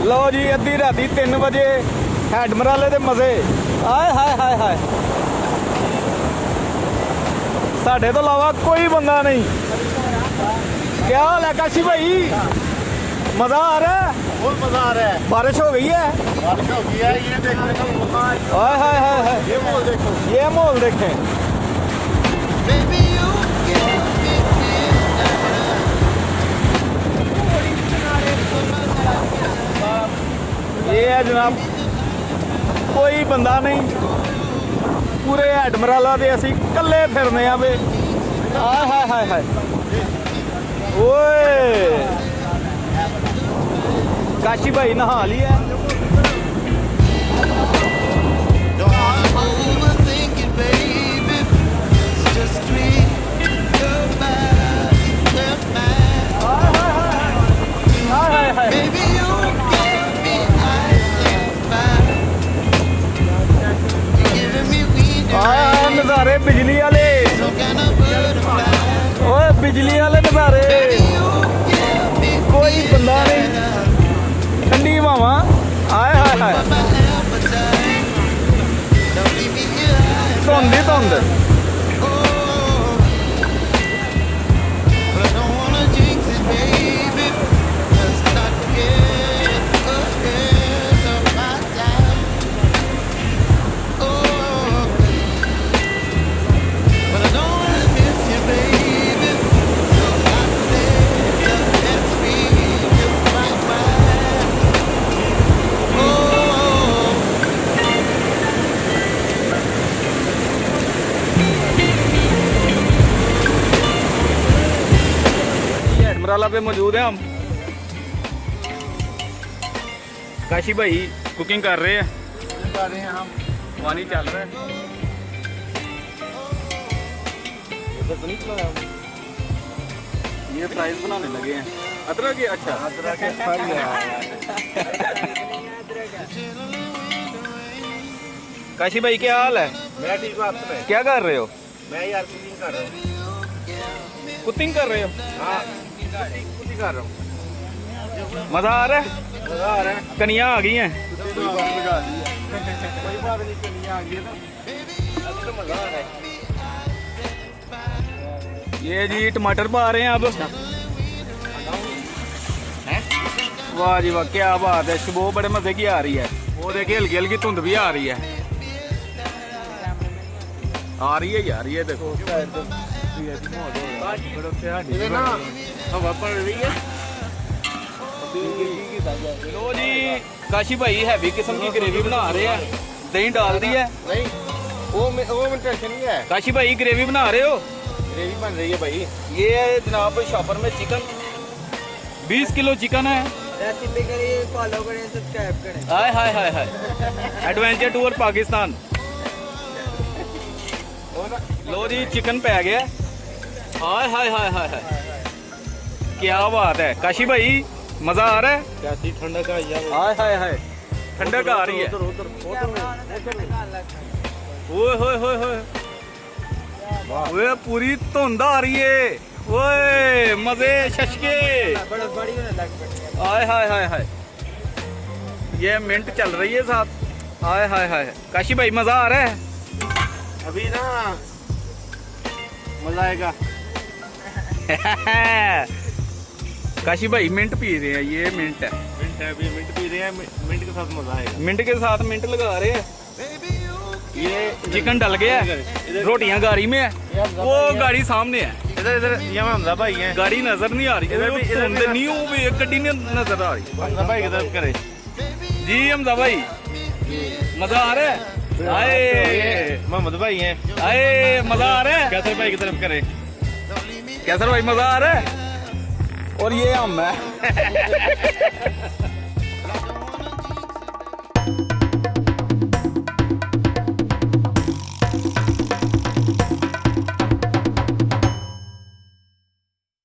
लो जी अद्धी राती 3 बजे हैडमराले दे मजे आए हाय हाय हाय साढ़े तो अलावा कोई बंदा नहीं। क्या हाल है काशी भाई? मजा आ रहा है? बहुत मजा आ रहा है। बारिश हो गई है? बारिश हो गई है, ये देखो। हाय हाय हाय हाय ये माहौल देखो। ये माहौल देखें। ये है जनाब कोई बंदा नहीं, पूरे हैडमराला दे असी कल्ले फिरने आ वे। हाय हाय हाय हाय ओए काशी भाई नहा लिया। नज़ारे बिजली वाले, ओए बिजली वाले नज़ारे, कोई बंदा नहीं, ठंडी हवा। हाय हाय हाय धुंध ही धुंध। हैडमराला पे मौजूद है हम। काशी भाई कुकिंग कर रहे हैं हम। पानी चल रहा है। उधर तो नहीं चला रहा है। ये फ्राइज बनाने लगे हैं। अदरक? अच्छा अदरक के फल है। काशी भाई क्या हाल है? मैं ठीक हूँ, आप सुनाएं। क्या कर रहे हो? मैं यार कुकिंग कर रहा हूँ। कुकिंग कर रहे हो? हाँ, कुकिंग कर रहा हूँ। मजा आ रहा है? मजा आ रहा है। कनिया आ गई हैं। कोई बात नहीं, कनिया आ गई है तो अभी तो मजा आ रहा है। ये जी टमाटर पा रहे हैं अब। वाह जी वाह क्या बात है, खुशबू बड़े मजे की आ रही है। वो देखिए हल्की हल्की धुंध भी आ रही है। आ रही है यार, ये देखो ना हवा पड़ रही है। लो जी काशी भाई हैवी किस्म की ग्रेवी बना रहे हैं, दही डाल दी है। नहीं वो में टेंशन नहीं है। काशी भाई ग्रेवी बना रहे हो? ग्रेवी बन रही है भाई। ये है जनाब शॉपर में चिकन, 20 किलो चिकन है। रेसिपी करिए, फॉलो करें, सब्सक्राइब करें। हाय हाय हाय हाय एडवेंचर टूर पाकिस्तान। लो जी चिकन पै गया। हाय हाय हाय हाय हाय क्या बात है काशी भाई, मजा आ रहा है? कैसी ठंडक आई है। हाय हाय हाय ठंडक आ रही है। ओए होए होए होए ओए पूरी धुंध आ रही है। ओए मजे शशके। हाय हाय हाय हाय ये मिंट चल रही है साथ। हाय हाय हाय काशी भाई मजा आ रहा है? अभी ना मजा आएगा। काशी भाई मिंट पी रहे हैं, ये मिंट है। मिंट है, अभी मिंट पी रहे हैं। मिंट के साथ मजा आएगा। मिंट के साथ मिंट लगा रहे हैं। ये चिकन डल गया है, रोटियां गाड़ी में है, वो गाड़ी सामने है। इधर इधर ये हमजा भाई हैं। गाड़ी नजर नहीं आ रही, इधर भी- इधर भी- नहीं वो भी एक गड्डी नहीं नजर आ रही। हमजा भाई की तरफ करे। जी हमजा भाई मजा आ रहा है? आए मोहम्मद भाई हैं। आए मजा आ रहा है? कैसर भाई की तरफ करे। कैसर भाई मजा आ रहा है? और ये हम है।